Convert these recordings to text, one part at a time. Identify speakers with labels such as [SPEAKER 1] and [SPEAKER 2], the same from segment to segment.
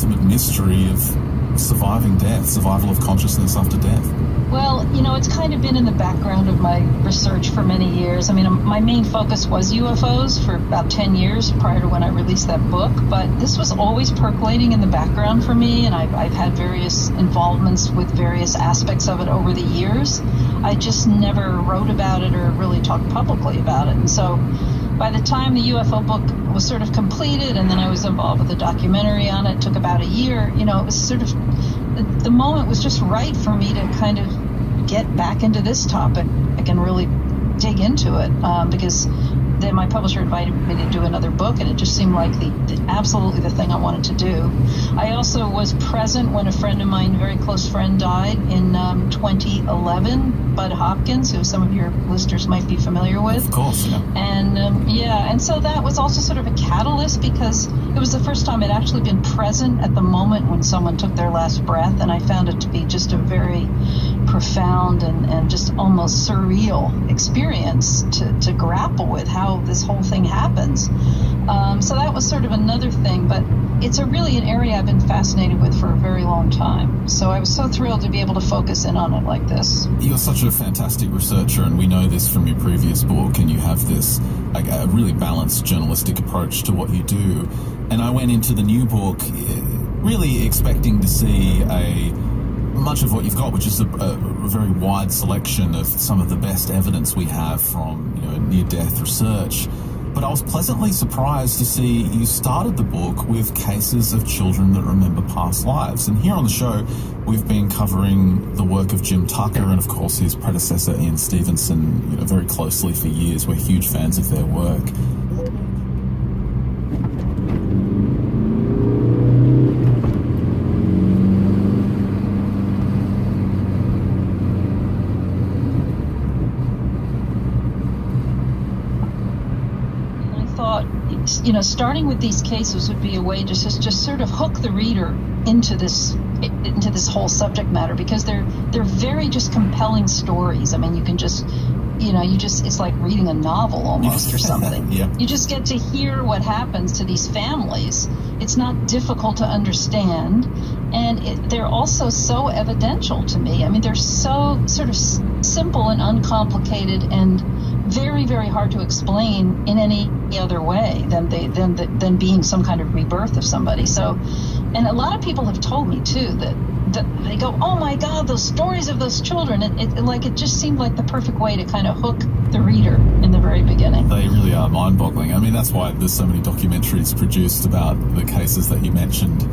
[SPEAKER 1] ultimate mystery of surviving death, survival of consciousness after death?
[SPEAKER 2] Well, it's kind of been in the background of my research for many years. I mean, my main focus was UFOs for about 10 years prior to when I released that book, but this was always percolating in the background for me, and I've had various involvements with various aspects of it over the years. I just never wrote about it or really talked publicly about it. And so by the time the UFO book was sort of completed, and then I was involved with a documentary on it, took about a year, it was sort of, the moment was just right for me to kind of get back into this topic. I can really dig into it because then my publisher invited me to do another book, and it just seemed like absolutely the thing I wanted to do. I also was present when a friend of mine, a very close friend, died in 2011, Bud Hopkins, who some of your listeners might be familiar with.
[SPEAKER 1] Of course, yeah.
[SPEAKER 2] And so that was also sort of a catalyst because it was the first time I'd actually been present at the moment when someone took their last breath, and I found it to be just a very profound and just almost surreal experience to grapple with how this whole thing happens. So that was sort of another thing, but it's really an area I've been fascinated with for a very long time. So I was so thrilled to be able to focus in on it like this.
[SPEAKER 1] You're such a fantastic researcher, and we know this from your previous book, and you have this a really balanced journalistic approach to what you do. And I went into the new book really expecting to see much of what you've got, which is a very wide selection of some of the best evidence we have from near-death research. But I was pleasantly surprised to see you started the book with cases of children that remember past lives. And here on the show, we've been covering the work of Jim Tucker and, of course, his predecessor, Ian Stevenson, very closely for years. We're huge fans of their work.
[SPEAKER 2] Starting with these cases would be a way to just sort of hook the reader into this whole subject matter, because they're very just compelling stories. I mean, you can just it's like reading a novel almost or something.
[SPEAKER 1] Yeah.
[SPEAKER 2] You just get to hear what happens to these families. It's not difficult to understand, and they're also so evidential to me. I mean, they're so sort of simple and uncomplicated and very, very hard to explain in any other way than being some kind of rebirth of somebody. So, and a lot of people have told me too that they go, "Oh my God, those stories of those children!" It just seemed like the perfect way to kind of hook the reader in the very beginning.
[SPEAKER 1] They really are mind-boggling. I mean, that's why there's so many documentaries produced about the cases that you mentioned.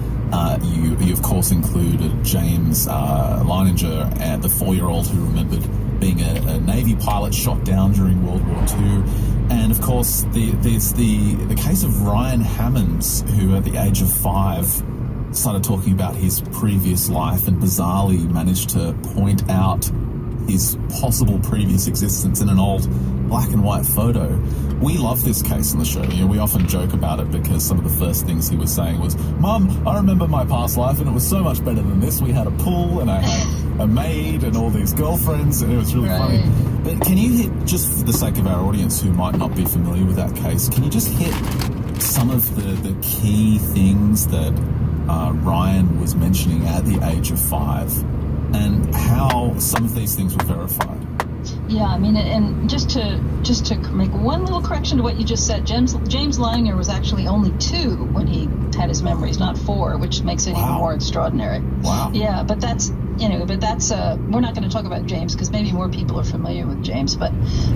[SPEAKER 1] You of course included James Leininger, and the 4-year-old who remembered being a Navy pilot shot down during World War II. And of course, there's the case of Ryan Hammonds, who at the age of 5 started talking about his previous life and bizarrely managed to point out his possible previous existence in an old black and white photo. We love this case on the show. We often joke about it because some of the first things he was saying was, "Mum, I remember my past life and it was so much better than this. We had a pool and I had a maid and all these girlfriends, and it was really funny." But can you hit, just for the sake of our audience who might not be familiar with that case, can you just hit some of the key things that Ryan was mentioning at the age of 5 and how some of these things were verified?
[SPEAKER 2] Yeah, I mean, and just to make one little correction to what you just said, James Leininger was actually only 2 when he had his memories, not 4, which makes it even more extraordinary.
[SPEAKER 1] Wow.
[SPEAKER 2] Yeah, but that's we're not going to talk about James because maybe more people are familiar with James, but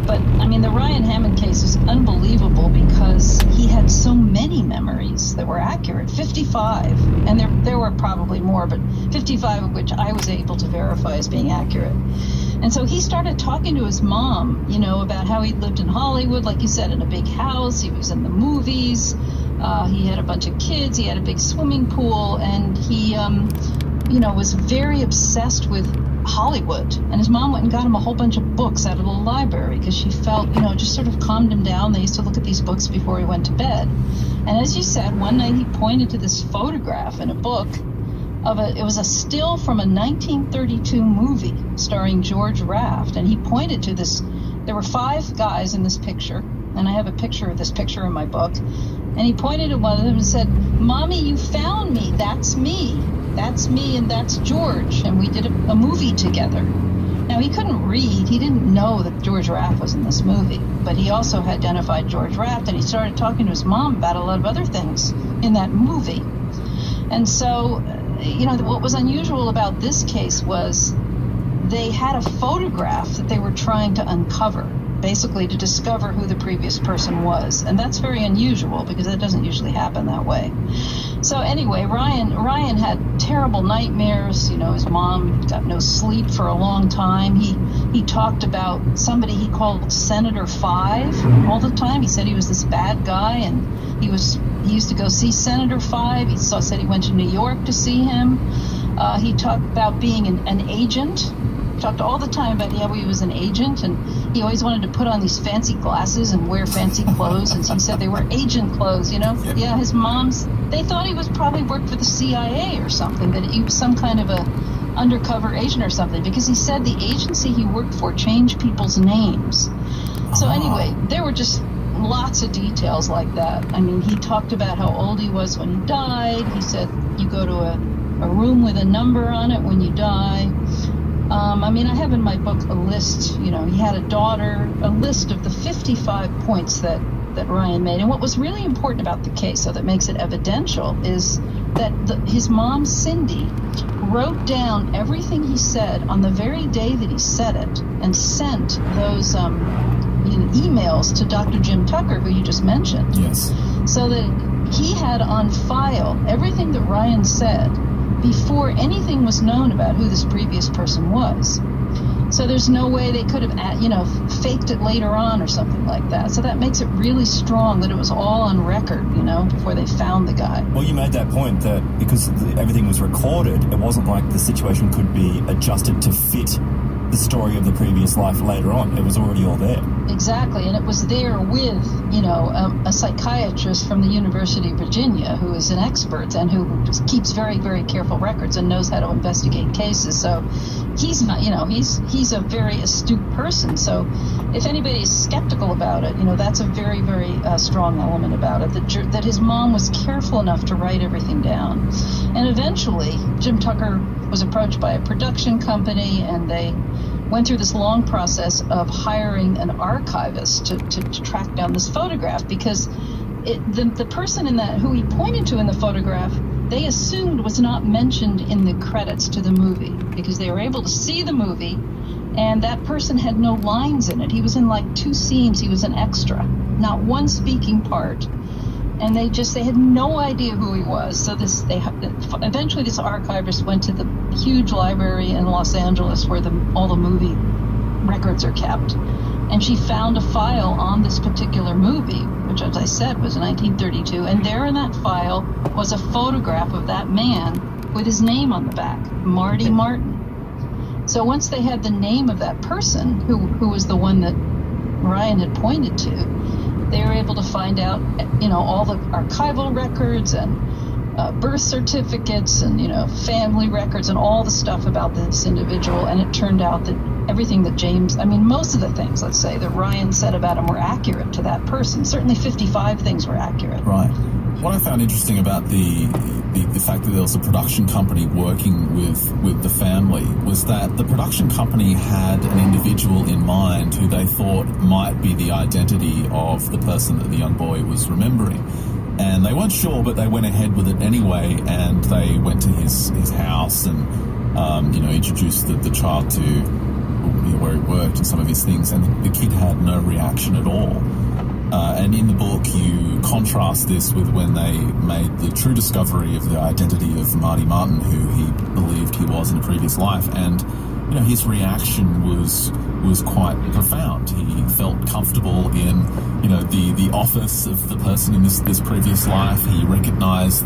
[SPEAKER 2] I mean, the Ryan Hammond case is unbelievable because he had so many memories that were accurate, 55, and there were probably more, but 55 of which I was able to verify as being accurate. And so he started talking to his mom, about how he lived in Hollywood, like you said, in a big house. He was in the movies. He had a bunch of kids. He had a big swimming pool, and he, was very obsessed with Hollywood. And his mom went and got him a whole bunch of books out of the library because she felt, just sort of calmed him down. They used to look at these books before he went to bed. And as you said, one night he pointed to this photograph in a book it was a still from a 1932 movie starring George Raft, and he pointed to this. There were 5 guys in this picture, and I have a picture of this picture in my book, and he pointed at one of them and said, "Mommy, you found me. that's me, and that's George, and we did a movie together. Now, he couldn't read. He didn't know that George Raft was in this movie, but he also identified George Raft, and he started talking to his mom about a lot of other things in that movie. And so, what was unusual about this case was they had a photograph that they were trying to uncover, basically to discover who the previous person was. And that's very unusual because it doesn't usually happen that way. So anyway, Ryan had terrible nightmares. His mom got no sleep for a long time. He talked about somebody he called Senator Five all the time. He said he was this bad guy, and he used to go see Senator Five. He said he went to New York to see him. He talked about being an agent. Talked all the time about how he was an agent, and he always wanted to put on these fancy glasses and wear fancy clothes, and he said they were agent clothes, Yeah, his mom's, they thought he was probably worked for the CIA or something, that he was some kind of a undercover agent or something, because he said the agency he worked for changed people's names. So anyway, there were just lots of details like that. I mean, he talked about how old he was when he died. He said you go to a room with a number on it when you die. I have in my book a list, he had a daughter, a list of the 55 points that Ryan made. And what was really important about the case, so that makes it evidential, is that his mom, Cindy, wrote down everything he said on the very day that he said it and sent those emails to Dr. Jim Tucker, who you just mentioned.
[SPEAKER 1] Yes.
[SPEAKER 2] So that he had on file everything that Ryan said before anything was known about who this previous person was. So there's no way they could have, faked it later on or something like that. So that makes it really strong that it was all on record, before they found the guy.
[SPEAKER 3] Well, you made that point that because everything was recorded, it wasn't like the situation could be adjusted to fit the story of the previous life later on. It was already all there.
[SPEAKER 2] Exactly, and it was there with, a psychiatrist from the University of Virginia who is an expert and who keeps very, very careful records and knows how to investigate cases. So he's not, he's a very astute person. So if anybody is skeptical about it, that's a very, very strong element about it, that his mom was careful enough to write everything down. And eventually, Jim Tucker was approached by a production company, and they went through this long process of hiring an archivist to track down this photograph, because the person who he pointed to in the photograph, they assumed was not mentioned in the credits to the movie, because they were able to see the movie, and that person had no lines in it. He was in like 2 scenes. He was an extra, not one speaking part. And they had no idea who he was. So eventually this archivist went to the huge library in Los Angeles where all the movie records are kept. And she found a file on this particular movie, which, as I said, was 1932. And there in that file was a photograph of that man with his name on the back, Marty Martin. So once they had the name of that person, who was the one that Ryan had pointed to, they were able to find out, all the archival records and birth certificates and, family records and all the stuff about this individual. And it turned out that everything that most of the things, let's say, that Ryan said about him were accurate to that person. Certainly 55 things were accurate.
[SPEAKER 1] Right. What I found interesting about the fact that there was a production company working with the family was that the production company had an individual in mind who they thought might be the identity of the person that the young boy was remembering. And they weren't sure, but they went ahead with it anyway, and they went to his house and, introduced the child to where he worked and some of his things, and the kid had no reaction at all. And in the book, you contrast this with when they made the true discovery of the identity of Marty Martin, who he believed he was in a previous life, and his reaction was quite profound. He felt comfortable in the office of the person in this previous life. He recognized